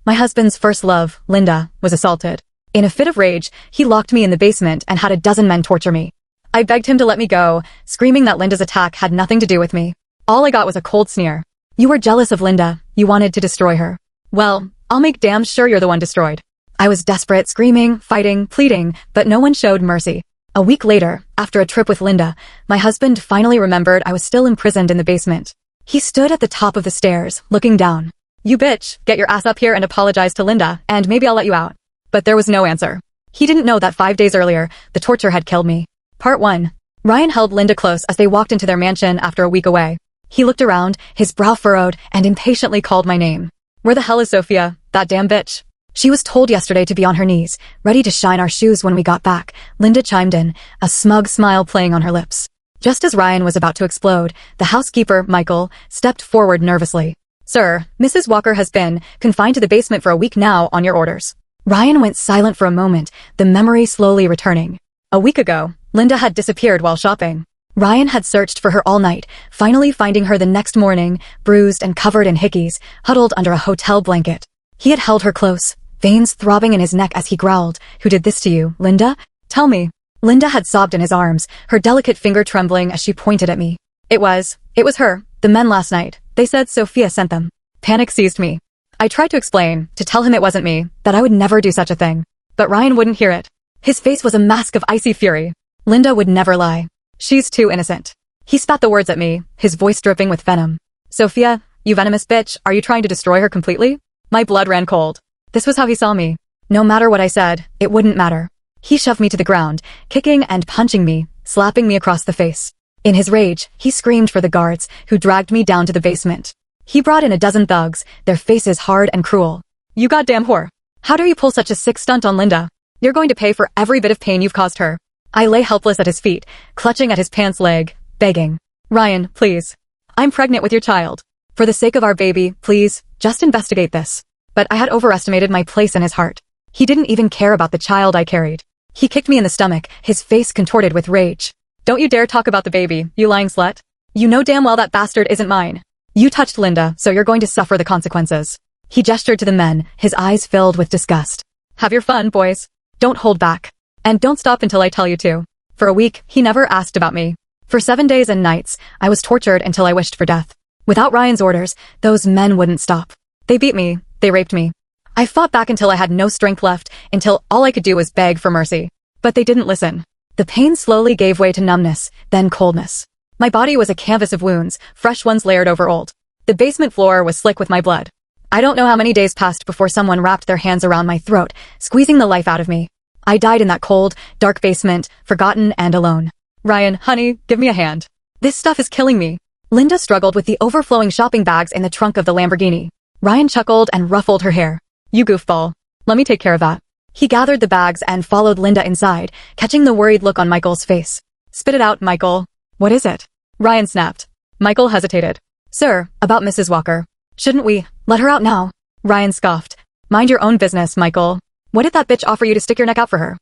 My husband's first love, Linda, was assaulted. In a fit of rage, he locked me in the basement and had a dozen men torture me. I begged him to let me go, screaming that Linda's attack had nothing to do with me. All I got was a cold sneer. You were jealous of Linda. You wanted to destroy her. Well, I'll make damn sure you're the one destroyed. I was desperate, screaming, fighting, pleading, but no one showed mercy. A week later, after a trip with Linda, my husband finally remembered I was still imprisoned in the basement. He stood at the top of the stairs, looking down. You bitch, get your ass up here and apologize to Linda, and maybe I'll let you out. But there was no answer. He didn't know that 5 days earlier, the torture had killed me. Part 1. Ryan held Linda close as they walked into their mansion after a week away. He looked around, his brow furrowed, and impatiently called my name. Where the hell is Sophia, that damn bitch? She was told yesterday to be on her knees, ready to shine our shoes when we got back. Linda chimed in, a smug smile playing on her lips. Just as Ryan was about to explode, the housekeeper, Michael, stepped forward nervously. Sir, Mrs. Walker has been confined to the basement for a week now on your orders. Ryan went silent for a moment, the memory slowly returning. A week ago, Linda had disappeared while shopping. Ryan had searched for her all night, finally finding her the next morning, bruised and covered in hickeys, huddled under a hotel blanket. He had held her close, veins throbbing in his neck as he growled, "Who did this to you, Linda? Tell me." Linda had sobbed in his arms, her delicate finger trembling as she pointed at me. It was her, the men last night. They said Sophia sent them. Panic seized me. I tried to explain, to tell him it wasn't me, that I would never do such a thing. But Ryan wouldn't hear it. His face was a mask of icy fury. Linda would never lie. She's too innocent. He spat the words at me, his voice dripping with venom. Sophia, you venomous bitch, are you trying to destroy her completely? My blood ran cold. This was how he saw me. No matter what I said, it wouldn't matter. He shoved me to the ground, kicking and punching me, slapping me across the face. In his rage, he screamed for the guards, who dragged me down to the basement. He brought in a dozen thugs, their faces hard and cruel. You goddamn whore. How dare you pull such a sick stunt on Linda? You're going to pay for every bit of pain you've caused her. I lay helpless at his feet, clutching at his pants leg, begging. Ryan, please. I'm pregnant with your child. For the sake of our baby, please, just investigate this. But I had overestimated my place in his heart. He didn't even care about the child I carried. He kicked me in the stomach, his face contorted with rage. Don't you dare talk about the baby, you lying slut. You know damn well that bastard isn't mine. You touched Linda, so you're going to suffer the consequences. He gestured to the men, his eyes filled with disgust. Have your fun, boys. Don't hold back. And don't stop until I tell you to. For a week, he never asked about me. For 7 days and nights, I was tortured until I wished for death. Without Ryan's orders, those men wouldn't stop. They beat me, they raped me. I fought back until I had no strength left, until all I could do was beg for mercy. But they didn't listen. The pain slowly gave way to numbness, then coldness. My body was a canvas of wounds, fresh ones layered over old. The basement floor was slick with my blood. I don't know how many days passed before someone wrapped their hands around my throat, squeezing the life out of me. I died in that cold, dark basement, forgotten and alone. Ryan, honey, give me a hand. This stuff is killing me. Linda struggled with the overflowing shopping bags in the trunk of the Lamborghini. Ryan chuckled and ruffled her hair. You goofball. Let me take care of that. He gathered the bags and followed Linda inside, catching the worried look on Michael's face. Spit it out, Michael. What is it? Ryan snapped. Michael hesitated. Sir, about Mrs. Walker. Shouldn't we let her out now? Ryan scoffed. Mind your own business, Michael. What did that bitch offer you to stick your neck out for her?